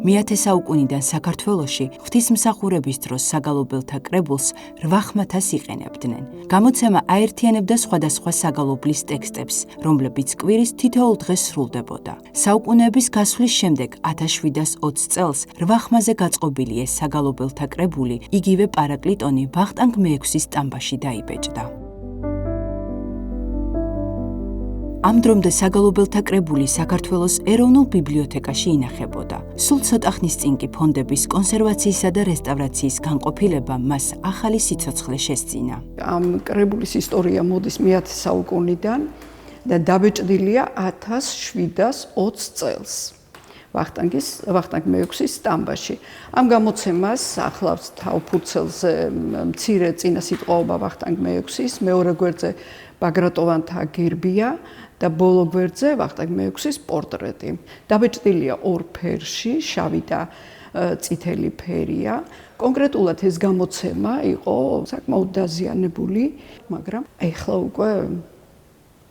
მე-10 საუკუნიდან საქართველოში ღვთისმსახურების დროს საგალობელთა კრებულს 8 ხმათას იყენებდნენ. გამოცემა აერთიანებდა სხვადასხვა საგალობლის ტექსტებს, რომლებიც კვირის თითოეულ დღეს სრულდებოდა. საუკუნეების გასვლის შემდეგ 1720 წელს 8 ხმაზე გაწყობილი ეს საგალობელთა კრებული იგივე პარაკლიტონი ვახტანგ მე-6-ის სტამბაში დაიბეჭდა. ამ დრომდე საგალობელთა კრებული საქართველოს ეროვნულ ბიბლიოთეკაში ინახებოდა. სულ ცოტა ხნის წინ კი ფონდების კონსერვაციისა და რესტავრაციის განყოფილებამ მას ახალი სიცოცხლე შესძინა. ამ კრებულის ისტორია მოდის მე-10 საუკუნიდან და დაბეჭდილია 1720 წელს. ვახტანგ მე-6-ის სტამბაში. ამ გამოცემას ახლავს თავფურცელზე მცირე წინასიტყვაობა ვახტანგ მე-6-ის, მეორე გვერდზე ბაგრატოვანთა გერბია და ბოლო გვერდზე ვახტანგ მე-6-ის პორტრეტი. დაბეჭდილია ორ ფერში, შავი და წითელი ფერია. კონკრეტულად ეს გამოცემა იყო საკმაოდ დაზიანებული, მაგრამ ეხლა უკვე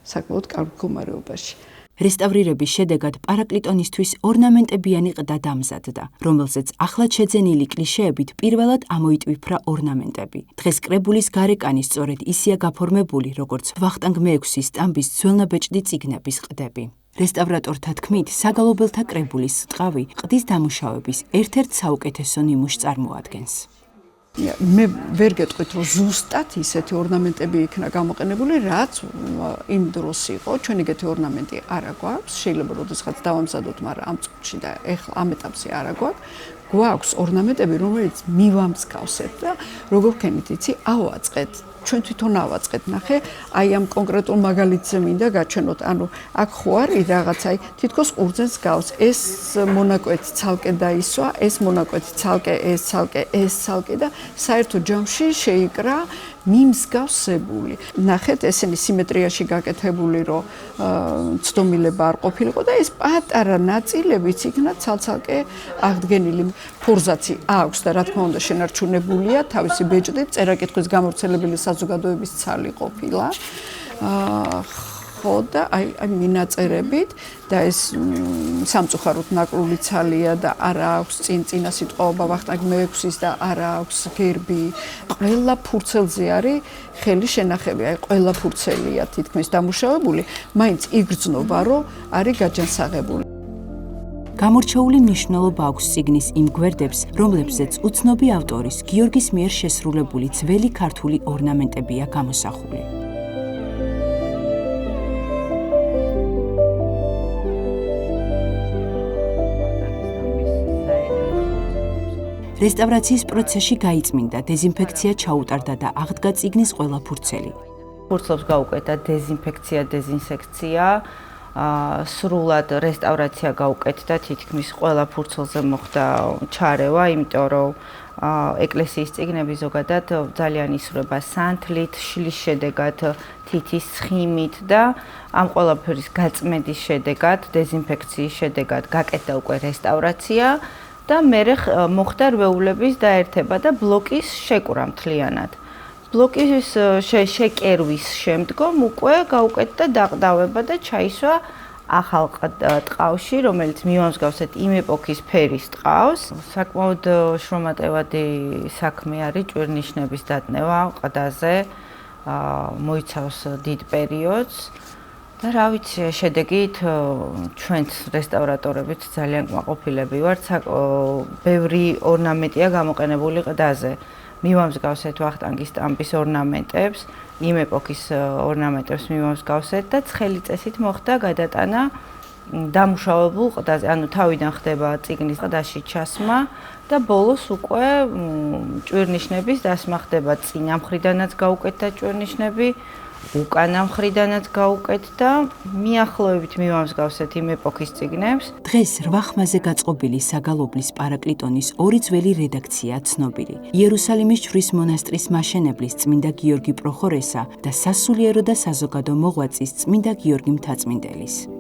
საკმაოდ კარგ მდგომარეობაში. რესტავრირების შედეგად პარაკლიტონისთვის ორნამენტებიანი ყდა დამზადდა, რომელზეც ახლად შეძენილი კლიშეებით პირველად ამოიტვიფრა ორნამენტები. დღეს კრებულის გარეკანი სწორედ ისეა გაფორმებული, როგორც ვახტანგ მე-6-ის სტამბის ძველნაბეჭდი წიგნების ყდები. რესტავრატორთა თქმით, საგალობელთა კრებულის ტყავი ყდის დამუშავების ერთ-ერთ საუკეთესო ნიმუშს წარმოადგენს. მე ვერ გეტყვით, რომ ზუსტად ისეთი ორნამენტები იქნა გამოყენებული, რაც იმ დროს იყო. ჩვენ ეგეთი ორნამენტი არ აქვს, შეიძლება როდესღაც დავამზადოთ, მაგრამ ამ წუთში და ეხლა ამ ეტაპზე არ გვაქვს ორნამენტები, რომელიც მივამსგავსეთ და როგორ ვქენით, იცი, ავაწყეთ. ჩვენ თვითონ ავაწყეთ, ნახე, აი ამ კონკრეტულ მაგალითზე მინდა გაჩვენოთ, ანუ აქ ხო არის რაღაცა, თითქოს ყურძენს გავს, ეს მონაკვეთი ცალკე დაისვა, ეს მონაკვეთი ცალკე, ეს ცალკე და საერთო ჯამში შეიკრა მიმსგავსებული. ნახეთ, ესენი სიმეტრიაში გაკეთებული, რომ ცდომილება არ ყოფილიყო და ეს პატარა ნაწილებიც იქნა ცალ-ცალკე აღდგენილი. ფორზაცი აქვს და რა თქმა უნდა შენარჩუნებულია თავისი ბეჭდით, წერა-კითხვის გამავრცელებელი საზოგადოების ცალი ყოფილა. ხო და აი მინაწერებით და ეს სამწუხაროდ ნაკლული ცალია და არა აქვს წინასიტყვაობა ვახტანგ მე-6-ის და არა აქვს გერბი. ყველა ფურცელზე არის ხელი შენახები, აი ყველა ფურცელია თითქმის დამუშავებული, მაინც იგრძნობა, რომ არის გაჯანსაღებული. გამორჩეული მნიშვნელობა აქვს წიგნის იმ გვერდებს, რომლებზეც უცნობი ავტორის გიორგის მიერ შესრულებული ძველი ქართული ორნამენტებია გამოსახული. რესტავრაციის პროცესში გაიწმინდა, დეზინფექცია ჩაუტარდა და აღდგა წიგნის ყველა ფურცელი. ფურცლებს გაუკეთა დეზინფექცია, დეზინსექცია, სრულად რესტავრაცია გაუკეთდა, თითქმის ყველა ფურცელზე მოხდა ჩარევა, იმიტომ რომ ეკლესიის წიგნები ზოგადად ძალიან ისრება სანთლით, შლის შედეგად, თითის ცხიმით და ამ ყველაფრის გაწმენდის შედეგად, დეზინფექციის შედეგად გაკეთდა უკვე რესტავრაცია და მერე მოხდა რვეულების დაერთება და ბლოკის შეკვრა მთლიანად. ბლოკის შეკერვის შემდგომ უკვე გაუკეთდა დაყდავება და ჩაისვა ახალ ტყავში, რომელიც მივამსგავსეთ იმ ეპოქის ფერის ტყავს. საკმაოდ შრომატევადი საქმე არის ჭვირნიშნების დატნევა ყდაზე, მოიცავს დიდ პერიოდს. და რა ვიცი, შედეგით ჩვენც რესტავრატორებიც ძალიან კმაყოფილები ვართ, ბევრი ორნამენტია გამოყენებული ყდაზე. მივამსგავსეთ ვახტანგის სტამბის ორნამენტებს, იმ ეპოქის ორნამენტებს მივამსგავსეთ და ცხელი წესით მოხდა გადატანა დამუშავებულ ყდაზე, ანუ თავიდან ხდება წიგნის ყდაში ჩასმა და ბოლოს უკვე ჭვირნიშნების დასმა ხდება. წინა მხრიდანაც გაუკეთდა ჭვირნიშნები, უკანა მხრიდანაც გაუკეთდა, მიახლოებით მივამსგავსეთ იმ ეპოქის წიგნებს. დღეს 8 ხმაზე გაწყობილი საგალობლის პარაკლიტონის ორი ძველი რედაქციაა ცნობილი. იერუსალიმის ჯვრის მონასტრის მაშენებლის წმინდა გიორგი პროხორესა და სასულიერო და საზოგადო მოღვაწის წმინდა გიორგი მთაწმინდელის.